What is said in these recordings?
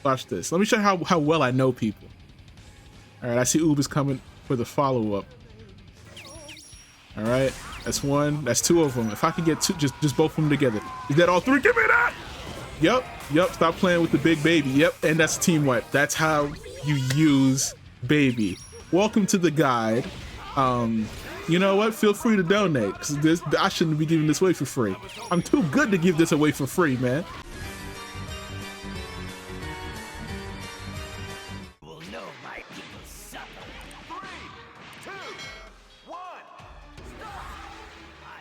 Watch this. Let me show you how well I know people. All right, I see Oob is coming for the follow-up. All right, that's one. That's two of them. If I could get two, just both of them together. Is that all three? Give me that! Yep. Stop playing with the big baby. Yep, and that's team wipe. That's how you use baby. Welcome to the guide. You know what? Feel free to donate, because I shouldn't be giving this away for free. I'm too good to give this away for free, man.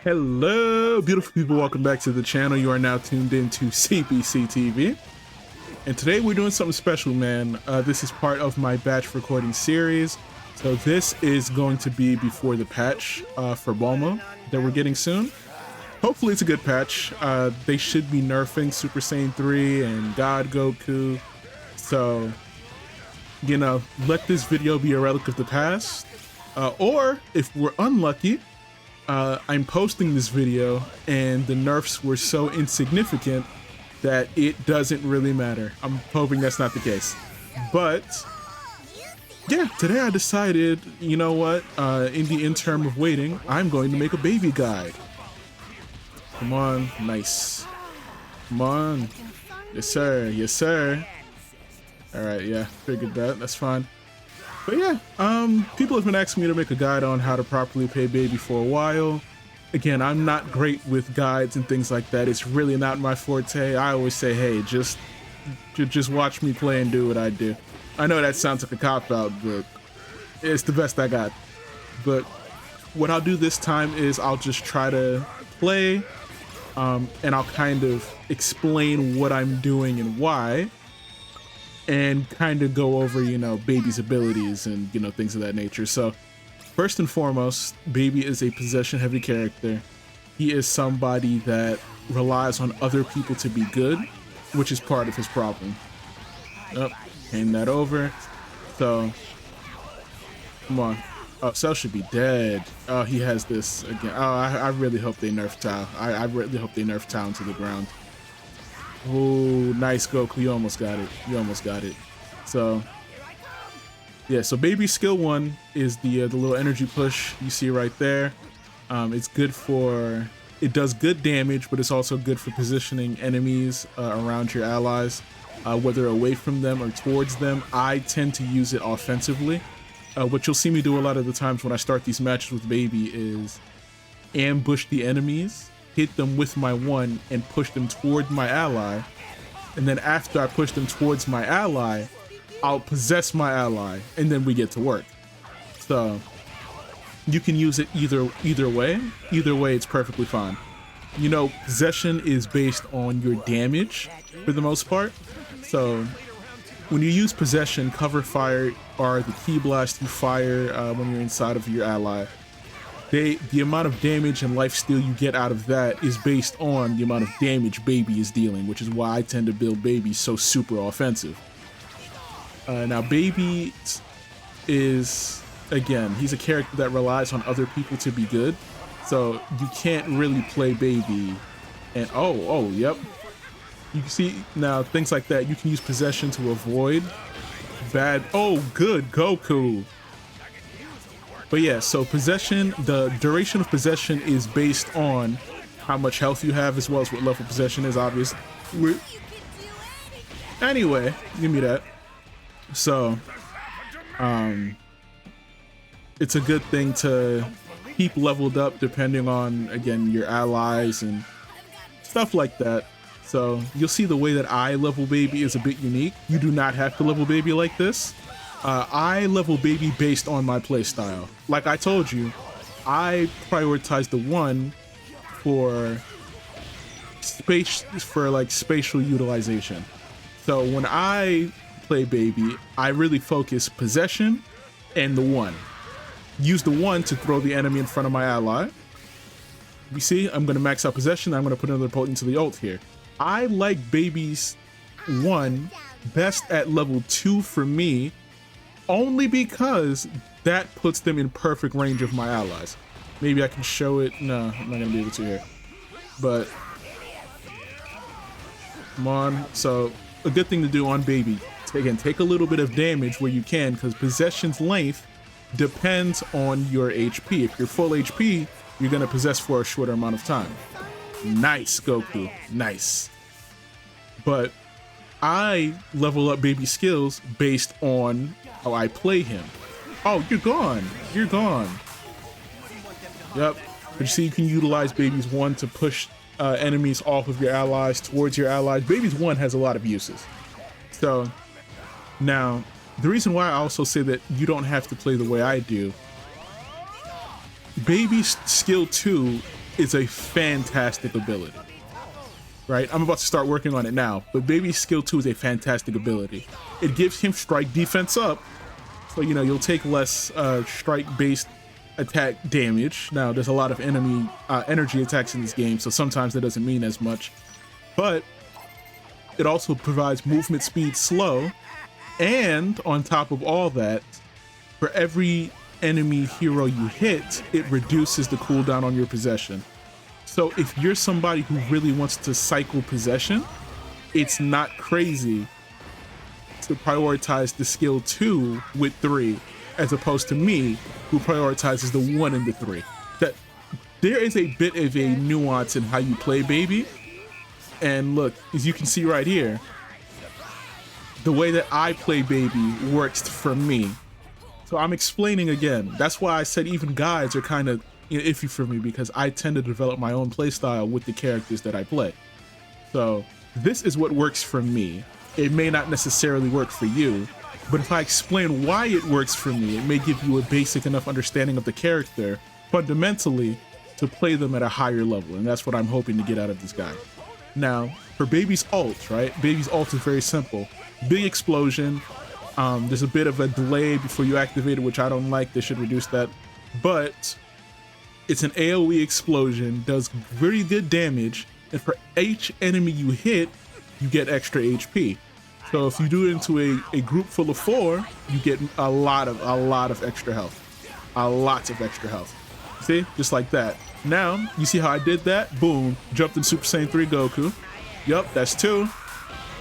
Hello, beautiful people. Welcome back to the channel. You are now tuned into CBC TV. And today we're doing something special, man. This is part of my batch recording series. So this is going to be before the patch for Bulma that we're getting soon. Hopefully it's a good patch. They should be nerfing Super Saiyan 3 and God Goku. So, you know, let this video be a relic of the past. Or if we're unlucky, I'm posting this video and the nerfs were so insignificant that it doesn't really matter. I'm hoping that's not the case. But yeah, today I decided, you know what, in the interim of waiting, I'm going to make a baby guide. Come on, nice. Come on. Yes, sir. Yes, sir. All right, yeah, figured that. That's fine. But yeah, people have been asking me to make a guide on how to properly pay baby for a while. Again, I'm not great with guides and things like that. It's really not my forte. I always say, hey, just watch me play and do what I do. I know that sounds like a cop-out, but it's the best I got. But what I'll do this time is I'll just try to play, and I'll kind of explain what I'm doing and why, and kind of go over, you know, baby's abilities and, you know, things of that nature. So first and foremost, baby is a possession heavy character. He is somebody that relies on other people to be good, which is part of his problem. Yep, hand that over. So come on. Oh, Cell should be dead. Oh, he has this again. Oh, I really hope they nerf Tao. I really hope they nerf Tao into the ground. Oh, nice Goku. You almost got it. You almost got it. So yeah, so baby skill 1 is the little energy push you see right there. It's good for, it does good damage, but it's also good for positioning enemies around your allies, whether away from them or towards them. I tend to use it offensively. What you'll see me do a lot of the times when I start these matches with baby is ambush the enemies, hit them with my 1 and push them toward my ally, and then after I push them towards my ally, I'll possess my ally, and then we get to work. So you can use it either way. Either way, it's perfectly fine. You know, possession is based on your damage for the most part. So when you use possession, cover fire are the key blasts you fire when you're inside of your ally. The amount of damage and lifesteal you get out of that is based on the amount of damage baby is dealing, which is why I tend to build baby so super offensive. Now baby is, again, he's a character that relies on other people to be good, so you can't really play baby and yep, you can see now things like that. You can use possession to avoid bad. Oh, good Goku. But yeah, so possession, the duration of possession is based on how much health you have as well as what level possession is, obviously. Anyway, give me that. So, it's a good thing to keep leveled up depending on, again, your allies and stuff like that. So you'll see the way that I level baby is a bit unique. You do not have to level baby like this. I level baby based on my playstyle. Like I told you, I prioritize the 1 for spatial utilization. So when I play baby, I really focus possession and the 1. Use the 1 to throw the enemy in front of my ally. You see, I'm gonna max out possession. I'm gonna put another potent to the ult here. I like baby's 1 best at level 2 for me, only because that puts them in perfect range of my allies. Maybe I can show it. No, I'm not gonna be able to here. But come on. So a good thing to do on baby. Again, take a little bit of damage where you can, because possession's length depends on your HP. If you're full HP, you're gonna possess for a shorter amount of time. Nice, Goku, nice. But I level up baby skills based on how I play him. Oh, you're gone. You're gone. Yep. But you see, you can utilize Baby's 1 to push enemies off of your allies towards your allies. Baby's 1 has a lot of uses. So now, the reason why I also say that you don't have to play the way I do, Baby's skill 2 is a fantastic ability. Right? I'm about to start working on it now, but Baby's skill 2 is a fantastic ability. It gives him strike defense up, so you know you'll take less strike-based attack damage. Now there's a lot of enemy energy attacks in this game, so sometimes that doesn't mean as much, but it also provides movement speed slow, and on top of all that, for every enemy hero you hit, it reduces the cooldown on your possession. So if you're somebody who really wants to cycle possession, it's not crazy to prioritize the skill 2 with 3, as opposed to me, who prioritizes the 1 and the 3. That there is a bit of a nuance in how you play Baby. And look, as you can see right here, the way that I play Baby works for me. So I'm explaining again. That's why I said even guides are kind of iffy for me, because I tend to develop my own playstyle with the characters that I play. So this is what works for me. It may not necessarily work for you, but if I explain why it works for me, it may give you a basic enough understanding of the character fundamentally to play them at a higher level, and that's what I'm hoping to get out of this guy. Now, for Baby's ult, right? Baby's ult is very simple. Big explosion. There's a bit of a delay before you activate it, which I don't like. They should reduce that. But it's an AoE explosion, does very good damage, and for each enemy you hit, you get extra HP. So if you do it into a group full of 4, you get a lot of extra health. A lot of extra health. See? Just like that. Now, you see how I did that? Boom. Jumped in Super Saiyan 3 Goku. Yup, that's 2.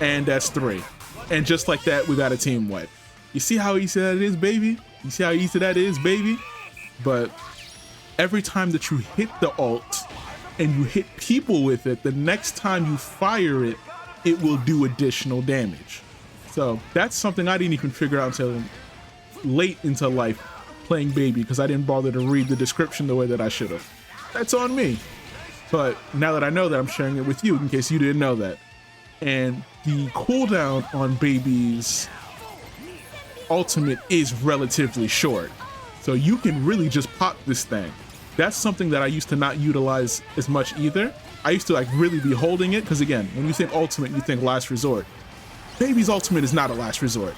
And that's 3. And just like that, we got a team wipe. You see how easy that is, baby? You see how easy that is, baby? But every time that you hit the ult and you hit people with it, the next time you fire it, it will do additional damage. So that's something I didn't even figure out until late into life playing Baby, because I didn't bother to read the description the way that I should have. That's on me. But now that I know that, I'm sharing it with you in case you didn't know that. And the cooldown on Baby's ultimate is relatively short. So you can really just pop this thing. That's something that I used to not utilize as much either. I used to like really be holding it, because again, when you think ultimate, you think last resort. Baby's ultimate is not a last resort.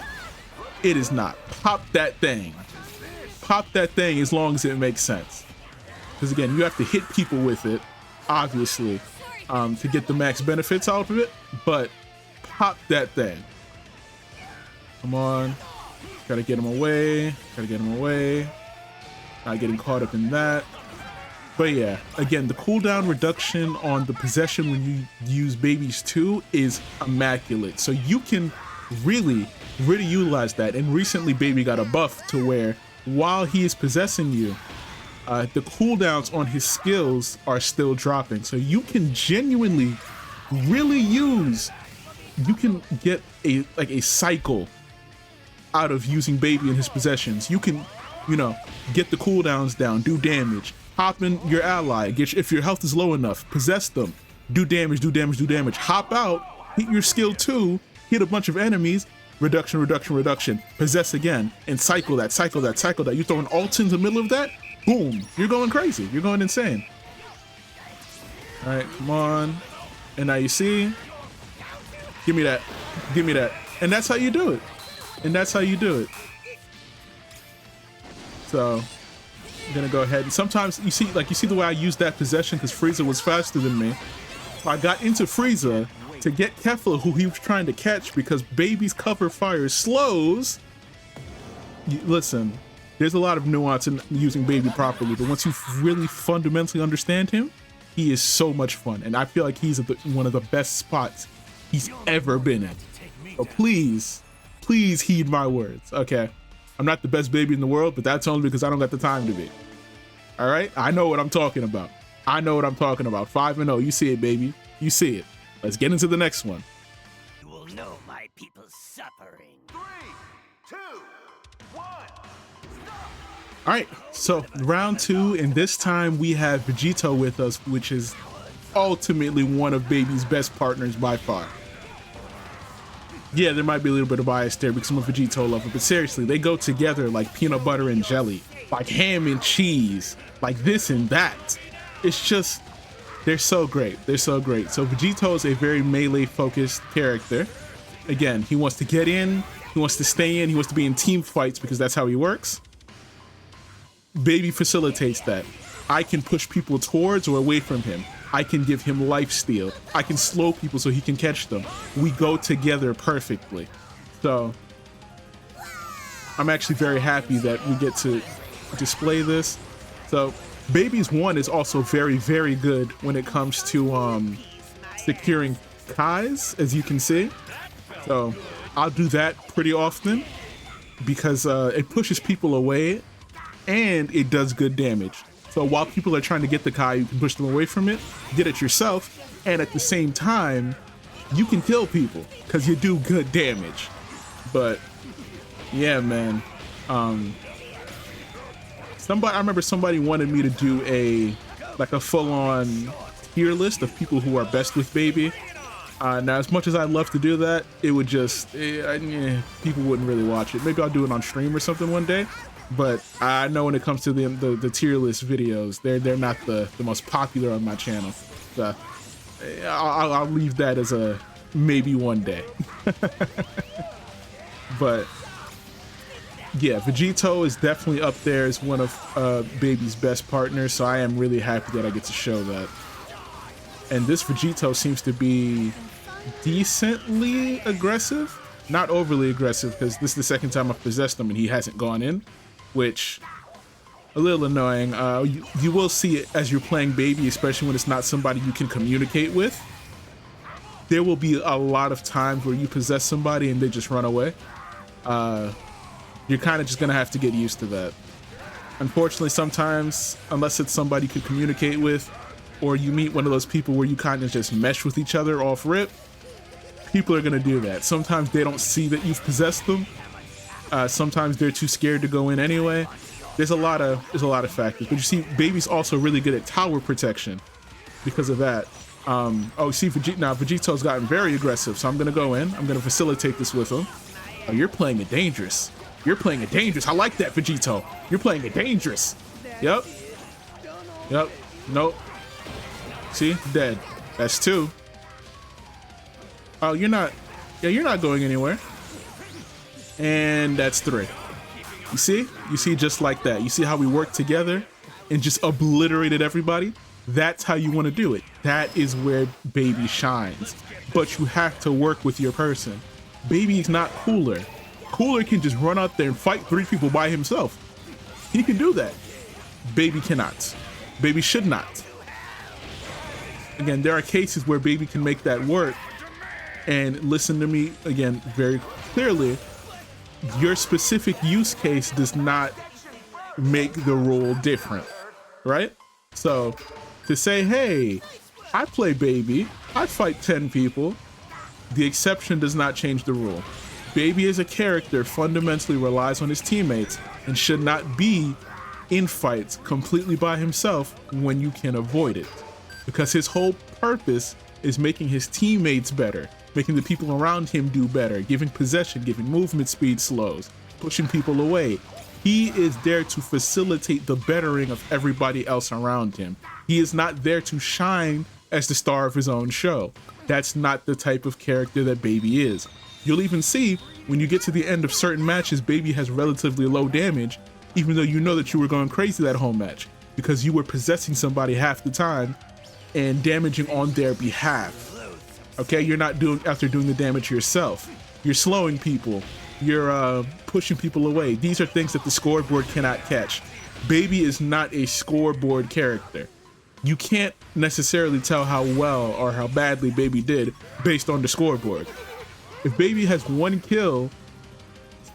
It is not. Pop that thing. Pop that thing as long as it makes sense. Because again, you have to hit people with it, obviously, to get the max benefits out of it, but pop that thing. Come on. Gotta get him away. Gotta get him away. Not getting caught up in that. But yeah, again, the cooldown reduction on the possession when you use Baby's 2 is immaculate. So you can really utilize that. And recently Baby got a buff to where while he is possessing you, the cooldowns on his skills are still dropping. So you can genuinely really use, you can get a cycle out of using Baby in his possessions. You can, you know, get the cooldowns down, do damage, hop in your ally, if your health is low enough, possess them, do damage, do damage, do damage, hop out, hit your skill 2, hit a bunch of enemies, reduction, reduction, reduction, possess again, and cycle that, cycle that, cycle that. You throw an ult in the middle of that, boom, you're going crazy, you're going insane. All right, come on. And now you see, give me that, give me that. And that's how you do it. And that's how you do it. So I'm gonna go ahead, and sometimes you see the way I use that possession, because Frieza was faster than me. So I got into Frieza to get Kefla, who he was trying to catch, because Baby's cover fire slows. Listen, there's a lot of nuance in using Baby properly, but once you really fundamentally understand him, he is so much fun, and I feel like he's at one of the best spots he's ever been in. So please heed my words, okay? I'm not the best baby in the world, but that's only because I don't got the time to be. All right? I know what I'm talking about. I know what I'm talking about. 5-0. You see it, baby. You see it. Let's get into the next one. You will know my people's suffering. 3, 2, 1. All right, so round 2, and this time we have Vegito with us, which is ultimately one of Baby's best partners by far. Yeah, there might be a little bit of bias there because I'm a Vegito lover, but seriously, they go together like peanut butter and jelly, like ham and cheese, like this and that. It's just, they're so great. They're so great. So Vegito is a very melee-focused character. Again, he wants to get in, he wants to stay in, he wants to be in team fights because that's how he works. Baby facilitates that. I can push people towards or away from him. I can give him life steal. I can slow people so he can catch them. We go together perfectly. So I'm actually very happy that we get to display this. So Baby's 1 is also very, very good when it comes to securing Kais, as you can see. So I'll do that pretty often because it pushes people away and it does good damage. So while people are trying to get the Kai, you can push them away from it, get it yourself, and at the same time, you can kill people because you do good damage. But yeah, man. I remember somebody wanted me to do a full-on tier list of people who are best with Baby. Now, as much as I'd love to do that, it would just people wouldn't really watch it. Maybe I'll do it on stream or something one day. But I know when it comes to the tier list videos, they're not the most popular on my channel. So I'll leave that as a maybe one day. But yeah, Vegito is definitely up there as one of Baby's best partners. So I am really happy that I get to show that. And this Vegito seems to be decently aggressive, not overly aggressive, because this is the second time I've possessed him and he hasn't gone in. Which, a little annoying. You will see it as you're playing Baby, especially when it's not somebody you can communicate with. There will be a lot of times where you possess somebody and they just run away. You're kind of just gonna have to get used to that. Unfortunately, sometimes, unless it's somebody you can communicate with, or you meet one of those people where you kind of just mesh with each other off rip, people are gonna do that. Sometimes they don't see that you've possessed them. Sometimes they're too scared to go in anyway. There's a lot of factors, but you see, Baby's also really good at tower protection because of that. Oh, see, Vegito's gotten very aggressive, so I'm gonna go in. I'm gonna facilitate this with him. Oh, you're playing it dangerous. You're playing it dangerous. I like that, Vegito. You're playing it dangerous. Yep. Yep. Nope. See, dead. That's 2. Oh, you're not. Yeah, you're not going anywhere. And that's 3. You see, just like that. You see how we work together and just obliterated everybody? That's how you want to do it. That is where Baby shines. But you have to work with your person. Baby is not Cooler. Cooler can just run out there and fight 3 people by himself. He can do that. Baby cannot. Baby should not. Again, there are cases where Baby can make that work. And listen to me again very clearly. Your specific use case does not make the rule different, right? So to say, hey, I play Baby, I fight 10 people, the exception does not change the rule. Baby as a character fundamentally relies on his teammates and should not be in fights completely by himself when you can avoid it. Because his whole purpose is making his teammates better, making the people around him do better, giving possession, giving movement speed slows, pushing people away. He is there to facilitate the bettering of everybody else around him. He is not there to shine as the star of his own show. That's not the type of character that Baby is. You'll even see when you get to the end of certain matches, Baby has relatively low damage, even though you know that you were going crazy that whole match, because you were possessing somebody half the time and damaging on their behalf. Okay, you're not doing after doing the damage yourself. You're slowing people. You're pushing people away. These are things that the scoreboard cannot catch. Baby is not a scoreboard character. You can't necessarily tell how well or how badly Baby did based on the scoreboard. If Baby has 1 kill,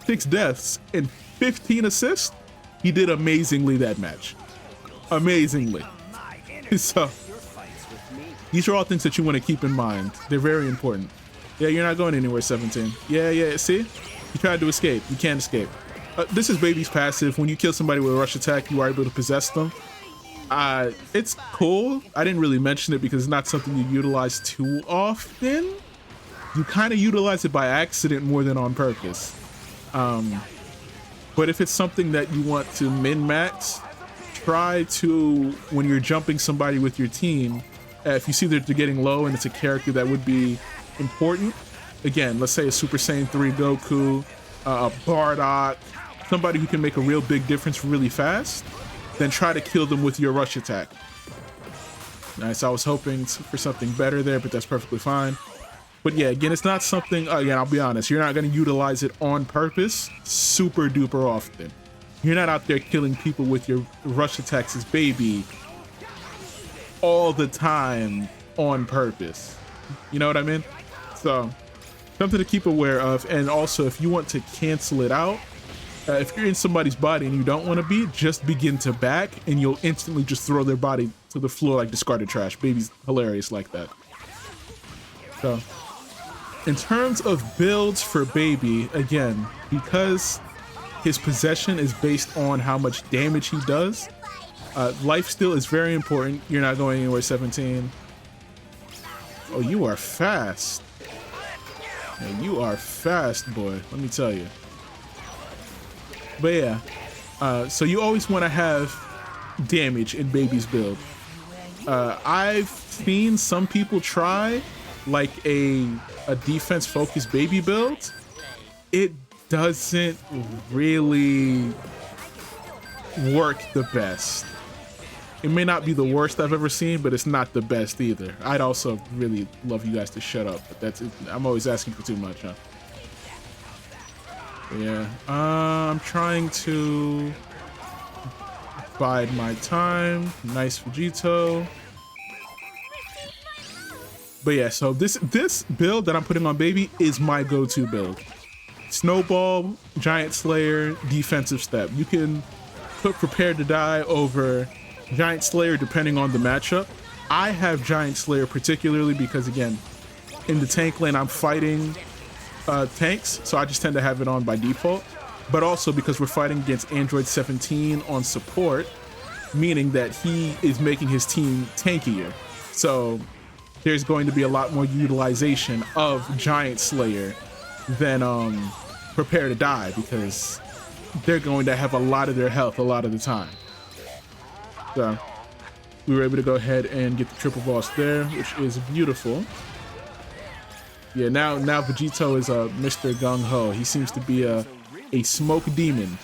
6 deaths, and 15 assists, he did amazingly that match. Amazingly. So these are all things that you want to keep in mind. They're very important. Yeah, you're not going anywhere, 17. Yeah, see? You tried to escape. You can't escape. This is Baby's passive. When you kill somebody with a rush attack, you are able to possess them. It's cool. I didn't really mention it because it's not something you utilize too often. You kind of utilize it by accident more than on purpose. But if it's something that you want to min-max, try to, when you're jumping somebody with your team, if you see that they're getting low and it's a character that would be important, again, let's say a Super Saiyan 3 Goku, a Bardock, somebody who can make a real big difference really fast, then try to kill them with your rush attack. Nice, I was hoping for something better there, but that's perfectly fine. But yeah, again, it's not something, again, I'll be honest, you're not going to utilize it on purpose super duper often. You're not out there killing people with your rush attacks as Baby all the time on purpose. You know what I mean? So, something to keep aware of. And also, if you want to cancel it out, if you're in somebody's body and you don't want to be, just begin to back and you'll instantly just throw their body to the floor like discarded trash. Baby's hilarious like that. So, in terms of builds for Baby, again, because his possession is based on how much damage he does, life steal is very important. You're not going anywhere, 17. Oh, you are fast. Yeah, you are fast, boy. Let me tell you. But yeah, so you always want to have damage in Baby's build. I've seen some people try like a defense-focused Baby build. It doesn't really work the best. It may not be the worst I've ever seen, but it's not the best either. I'd also really love you guys to shut up, but that's it. I'm always asking for too much, huh? Yeah, I'm trying to bide my time. Nice Vegito. But yeah, so this build that I'm putting on Baby is my go-to build. Snowball, Giant Slayer, defensive step. You can put Prepare to Die over Giant Slayer depending on the matchup. I have Giant Slayer particularly because, again, in the tank lane I'm fighting tanks, so I just tend to have it on by default. But also because we're fighting against Android 17 on support, meaning that he is making his team tankier. So there's going to be a lot more utilization of Giant Slayer than Prepare to Die, because they're going to have a lot of their health a lot of the time. So we were able to go ahead and get the triple boss there, which is beautiful. Yeah, now Vegito is Mr. Gung Ho. He seems to be a smoke demon,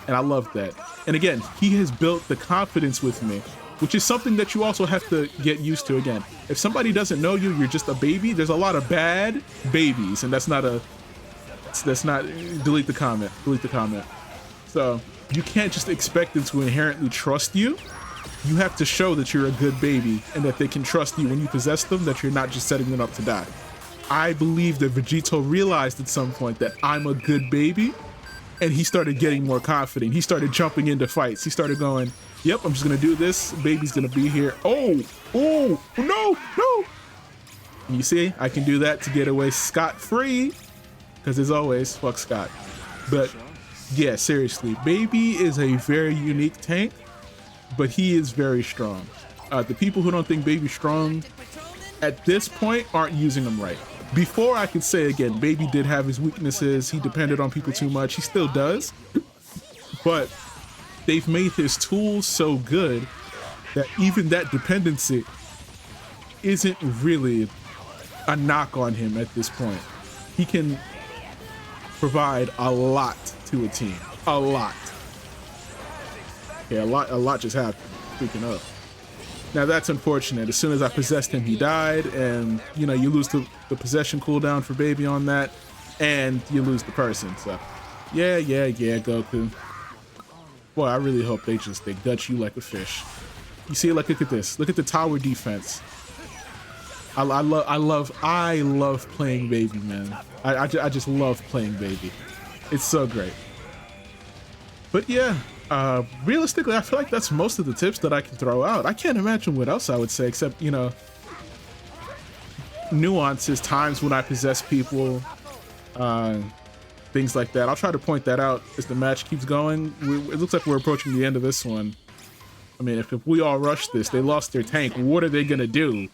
and I love that. And again, he has built the confidence with me, which is something that you also have to get used to. Again, if somebody doesn't know you, you're just a baby. There's a lot of bad babies, and that's not delete the comment. Delete the comment. So you can't just expect them to inherently trust you. You have to show that you're a good baby and that they can trust you when you possess them, that you're not just setting them up to die. I believe that Vegito realized at some point that I'm a good baby, and he started getting more confident. He started jumping into fights. He started going, yep, I'm just gonna do this. Baby's gonna be here. Oh, no. And you see, I can do that to get away scot-free, because as always, fuck Scott. But yeah, seriously, Baby is a very unique tank, but he is very strong. The people who don't think Baby's strong at this point aren't using him right. Before, I could say, again, Baby did have his weaknesses. He depended on people too much. He still does. But they've made his tools so good that even that dependency isn't really a knock on him at this point. He can provide a lot to a team. A lot. Yeah, a lot just happened. Speaking of. Now that's unfortunate. As soon as I possessed him, he died, and you know, you lose the possession cooldown for Baby on that, and you lose the person. So yeah, Goku. Boy, I really hope they gut you like a fish. You see, like, look at this. Look at the tower defense. I love playing baby, man. I just love playing baby. It's so great. But yeah, realistically, I feel like that's most of the tips that I can throw out. I can't imagine what else I would say, except, you know, nuances, times when I possess people, things like that. I'll try to point that out as the match keeps going. It looks like we're approaching the end of this one. I mean, if we all rush this, they lost their tank. What are they gonna do?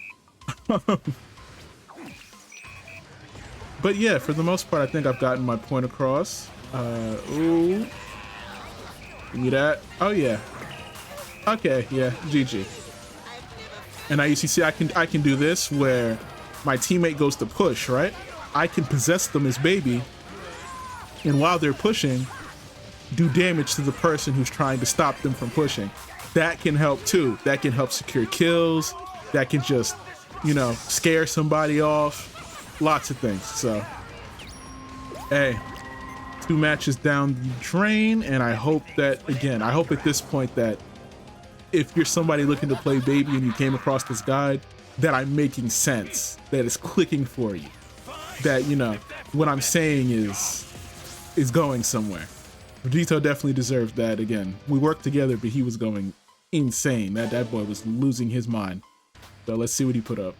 But yeah, for the most part, I think I've gotten my point across. Ooh. Give me that. Oh yeah. Okay, yeah, GG. And now you see, I can do this where my teammate goes to push, right? I can possess them as baby, and while they're pushing, do damage to the person who's trying to stop them from pushing. That can help too. That can help secure kills. That can just, you know, scare somebody off. Lots of things. So, hey, 2 matches down the drain, and I hope that, again, I hope at this point that if you're somebody looking to play baby and you came across this guide, that I'm making sense, that it's clicking for you, that, you know, what I'm saying is going somewhere. Vegito definitely deserves that. Again, we worked together, but he was going insane. That boy was losing his mind. So let's see what he put up.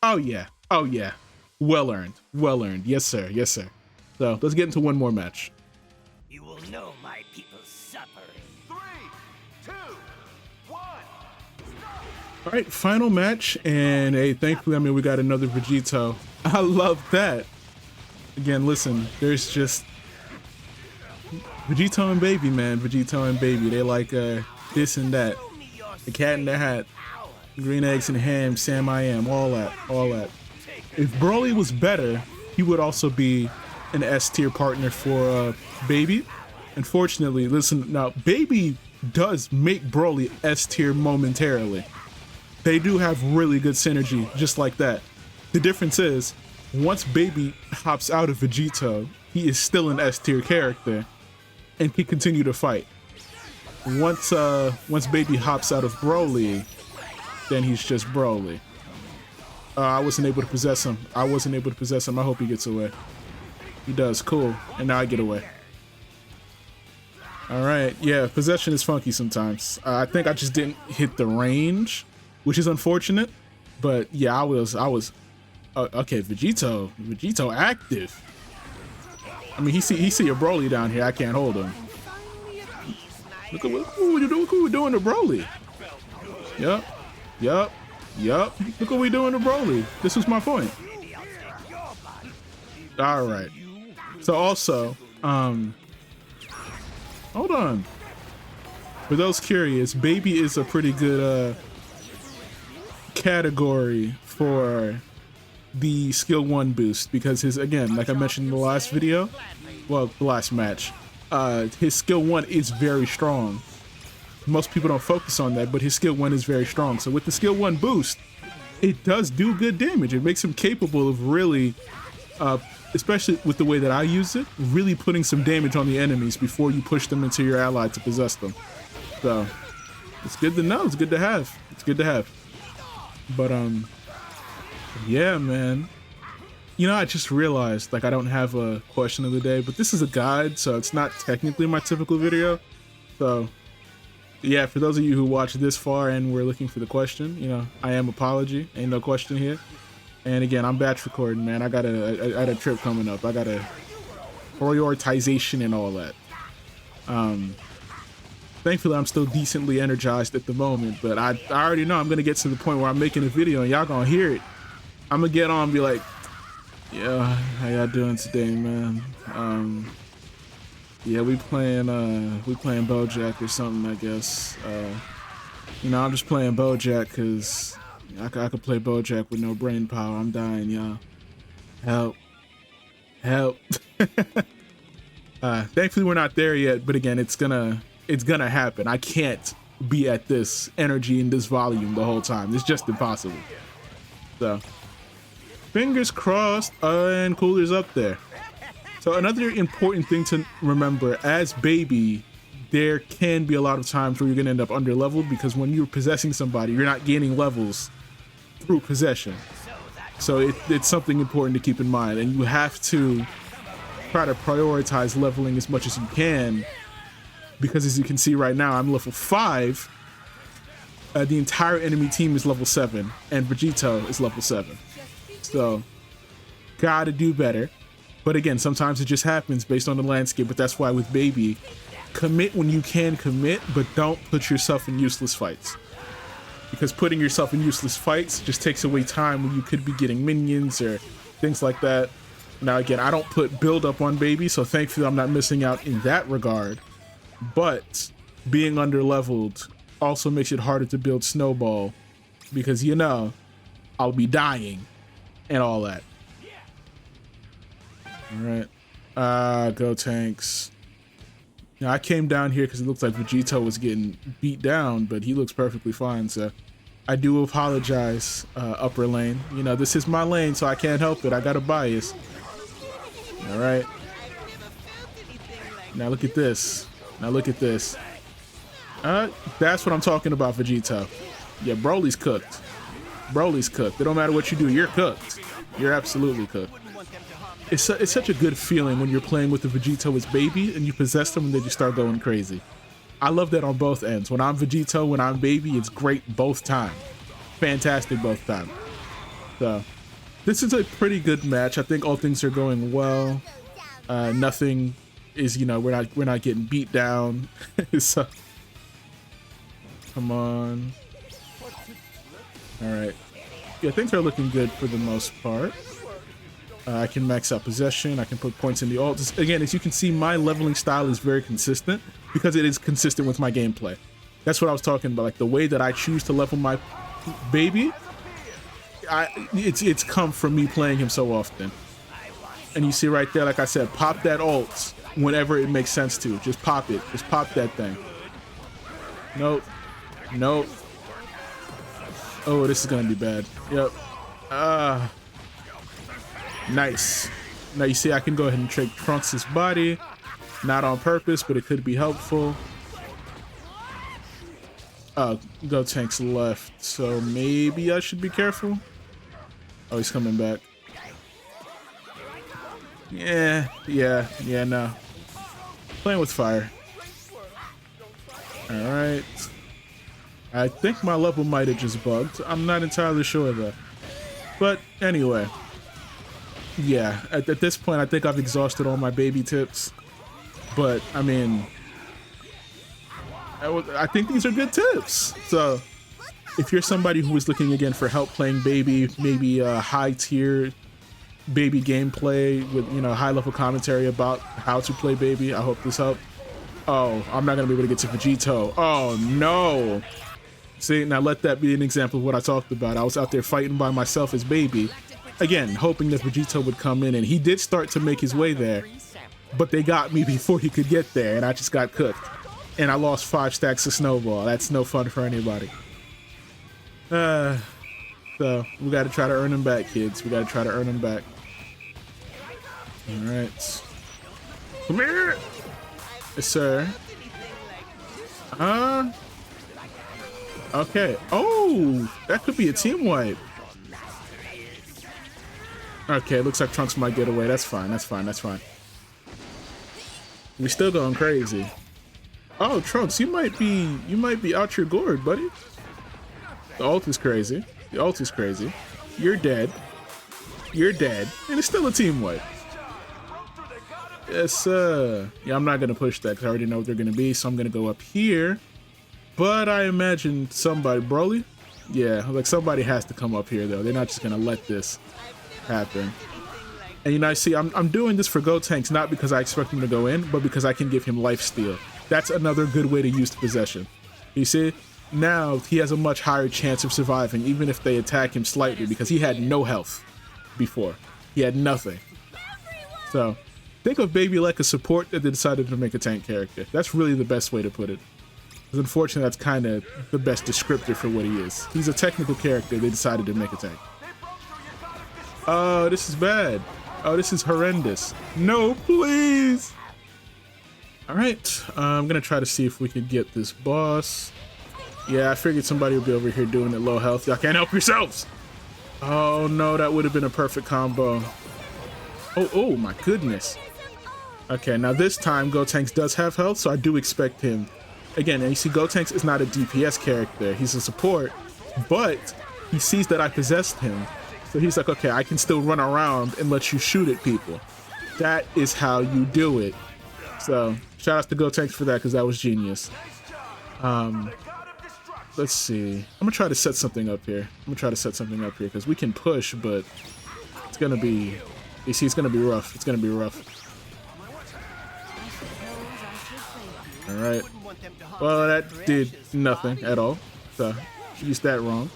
Oh yeah. Oh yeah. Well earned. Well earned. Yes, sir. Yes, sir. So let's get into one more match. You will know my people suffering. 3, 2, 1. All right, final match, and hey, thankfully, I mean, we got another Vegito. I love that. Again, listen, there's just Vegito and baby, man. Vegito and baby, they like this and that. The cat in the hat, green eggs and ham, Sam I am, all that, all that. If Broly was better, he would also be an S tier partner for baby. Unfortunately, listen, now baby does make Broly S tier momentarily. They do have really good synergy, just like that. The difference is, once baby hops out of Vegito, he is still an S tier character and can continue to fight. Once baby hops out of Broly, then he's just Broly. I wasn't able to possess him. I hope he gets away. He does. Cool. And now I get away. All right. Yeah, possession is funky sometimes. I think I just didn't hit the range, which is unfortunate. But yeah, I was. Okay, Vegito active. I mean, he see a Broly down here. I can't hold him. Look at what we're doing to Broly. Yup. Look what we doing to Broly. This was my point. All right. So also, hold on. For those curious, baby is a pretty good category for the skill 1 boost, because his, again, like I mentioned in the last video, well, the last match, his skill 1 is very strong. Most people don't focus on that, but his skill 1 is very strong. So with the skill 1 boost, it does do good damage. It makes him capable of really, especially with the way that I use it, really putting some damage on the enemies before you push them into your ally to possess them. So it's good to know. It's good to have. It's good to have. But yeah, man. You know, I just realized, like, I don't have a question of the day, but this is a guide, so it's not technically my typical video. So yeah, for those of you who watched this far and were looking for the question, you know, I am apology. Ain't no question here. And again, I'm batch recording, man. I got a trip coming up. I got a prioritization and all that. Thankfully, I'm still decently energized at the moment, but I already know I'm gonna get to the point where I'm making a video and y'all gonna hear it. I'm gonna get on and be like, yeah, how y'all doing today, man? Yeah, we playing BoJack or something, I guess. You know, I'm just playing BoJack because I could play BoJack with no brain power. I'm dying, y'all. Help. Thankfully, we're not there yet, but again, it's gonna happen. I can't be at this energy and this volume the whole time. It's just impossible. So, fingers crossed, and Cooler's up there. So another important thing to remember, as baby, there can be a lot of times where you're gonna end up under leveled, because when you're possessing somebody, you're not gaining levels through possession. So it's something important to keep in mind, and you have to try to prioritize leveling as much as you can, because as you can see right now, I'm level 5. The entire enemy team is level 7, and Vegito is level 7. So, gotta do better. But again, sometimes it just happens based on the landscape, but that's why with Baby, commit when you can commit, but don't put yourself in useless fights. Because putting yourself in useless fights just takes away time when you could be getting minions or things like that. Now again, I don't put build up on Baby, so thankfully I'm not missing out in that regard. But being under leveled also makes it harder to build Snowball, because you know, I'll be dying and all that. Alright. Go tanks. Now I came down here because it looks like Vegito was getting beat down, but he looks perfectly fine, so I do apologize, upper lane. You know, this is my lane, so I can't help it. I got a bias. Alright. Now look at this. Now look at this. That's what I'm talking about, Vegito. Yeah, Broly's cooked. Broly's cooked. It don't matter what you do, you're cooked. You're absolutely cooked. It's such a good feeling when you're playing with the Vegito as Baby and you possess them and then you start going crazy. I love that on both ends. When I'm Vegito, when I'm Baby, it's great both times. Fantastic both times. So, this is a pretty good match. I think all things are going well. Nothing is, you know, we're not getting beat down. So, come on. All right. Yeah, things are looking good for the most part. I can max out possession. I can put points in the ult. Again, as you can see, my leveling style is very consistent because it is consistent with my gameplay. That's what I was talking about. Like the way that I choose to level my Baby, it's come from me playing him so often. And you see right there, like I said, pop that ult whenever it makes sense to. Just pop it. Just pop that thing. Nope. Nope. Oh, this is gonna be bad. Yep. Nice. Now you see I can go ahead and trick Trunks' body. Not on purpose, but it could be helpful. Go tanks left, so maybe I should be careful. Oh, he's coming back. Yeah, no. Playing with fire. Alright. I think my level might have just bugged. I'm not entirely sure though. But anyway. Yeah, at this point, I think I've exhausted all my Baby tips. But, I mean, I think these are good tips. So, if you're somebody who is looking again for help playing Baby, maybe a high-tier Baby gameplay with, you know, high-level commentary about how to play Baby, I hope this helped. Oh, I'm not going to be able to get to Vegito. Oh, no. See, now let that be an example of what I talked about. I was out there fighting by myself as Baby. Again, hoping that Vegito would come in, and he did start to make his way there, but they got me before he could get there, and I just got cooked. And I lost 5 stacks of Snowball. That's no fun for anybody. So, we gotta try to earn them back, kids. We gotta try to earn them back. Alright. Come here! Yes, sir. Okay. Oh! That could be a team wipe. Okay, looks like Trunks might get away. That's fine, that's fine, that's fine. We're still going crazy. Oh, Trunks, you might be out your gourd, buddy. The ult is crazy. The ult is crazy. You're dead. You're dead. And it's still a team wipe. Yes, sir. Yeah, I'm not gonna push that because I already know what they're gonna be, so I'm gonna go up here. But I imagine somebody, Broly? Yeah, like somebody has to come up here though. They're not just gonna let this happen. And you know, see, I'm doing this for Go Tanks not because I expect him to go in, but because I can give him lifesteal. That's another good way to use the possession. You see, now he has a much higher chance of surviving, even if they attack him slightly, because he had no health before. He had nothing. So think of Baby like a support that they decided to make a tank character. That's really the best way to put it. Because unfortunately, that's kind of the best descriptor for what he is. He's a technical character they decided to make a tank. Oh, this is bad. Oh, this is horrendous. No, please. All right, I'm gonna try to see if we could get this boss. Yeah, I figured somebody would be over here doing it low health. Y'all can't help yourselves. Oh no, that would have been a perfect combo. Oh my goodness. Okay, now this time Gotenks does have health, so I do expect him. Again, and you see Gotenks is not a DPS character, he's a support, but he sees that I possessed him. So he's like, okay, I can still run around and let you shoot at people. That is how you do it. So shout out to Gotenks for that, because that was genius. Let's see. I'm gonna try to set something up here. Because we can push, but it's gonna be, you see, it's gonna be rough. It's gonna be rough. All right. Well, that did nothing at all. So used that wrong.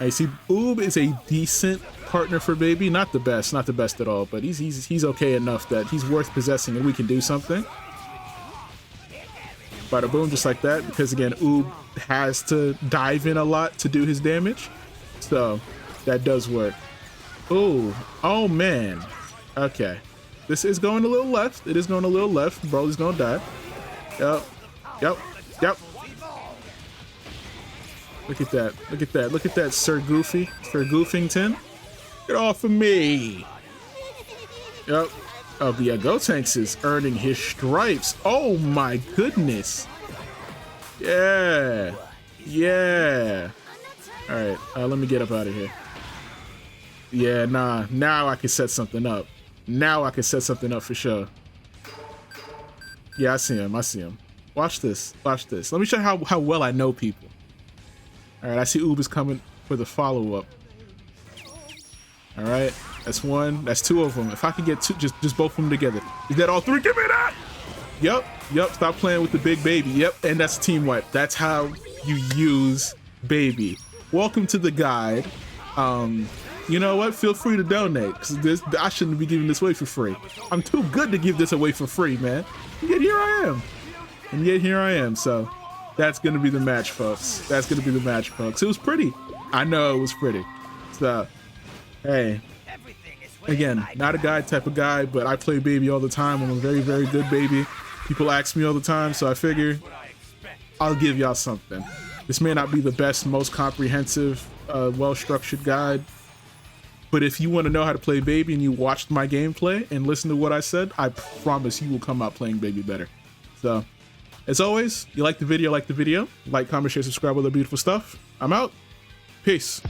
I see Oob is a decent partner for Baby. Not the best at all, but he's okay enough that he's worth possessing and we can do something. Bada boom, just like that, because again, Oob has to dive in a lot to do his damage. So that does work. Ooh, oh man. Okay. This is going a little left. It is going a little left. Broly's gonna die. Yep. Look at that, Sir Goofington. Get off of me. Yep. Oh yeah, Gotenks is earning his stripes. Oh my goodness. Yeah. All right, let me get up out of here. Yeah, nah, now I can set something up. For sure. Yeah, I see him. Watch this. Let me show you how well I know people. All right, I see Oob is coming for the follow-up. All right, that's one. That's two of them. If I can get two, just both of them together. Is that all three? Give me that! Yep. Stop playing with the big baby. Yep, and that's team wipe. That's how you use Baby. Welcome to the guide. You know what? Feel free to donate, because I shouldn't be giving this away for free. I'm too good to give this away for free, man. And yet here I am. So that's gonna be the match, folks. It was pretty. I know it was pretty. So, hey, again, not a guide type of guy, but I play Baby all the time. I'm a very, very good Baby. People ask me all the time, so I figure I'll give y'all something. This may not be the best, most comprehensive, well-structured guide, but if you want to know how to play Baby and you watched my gameplay and listened to what I said, I promise you will come out playing Baby better. So, as always, you like the video, like, comment, share, subscribe, all the beautiful stuff. I'm out. Peace.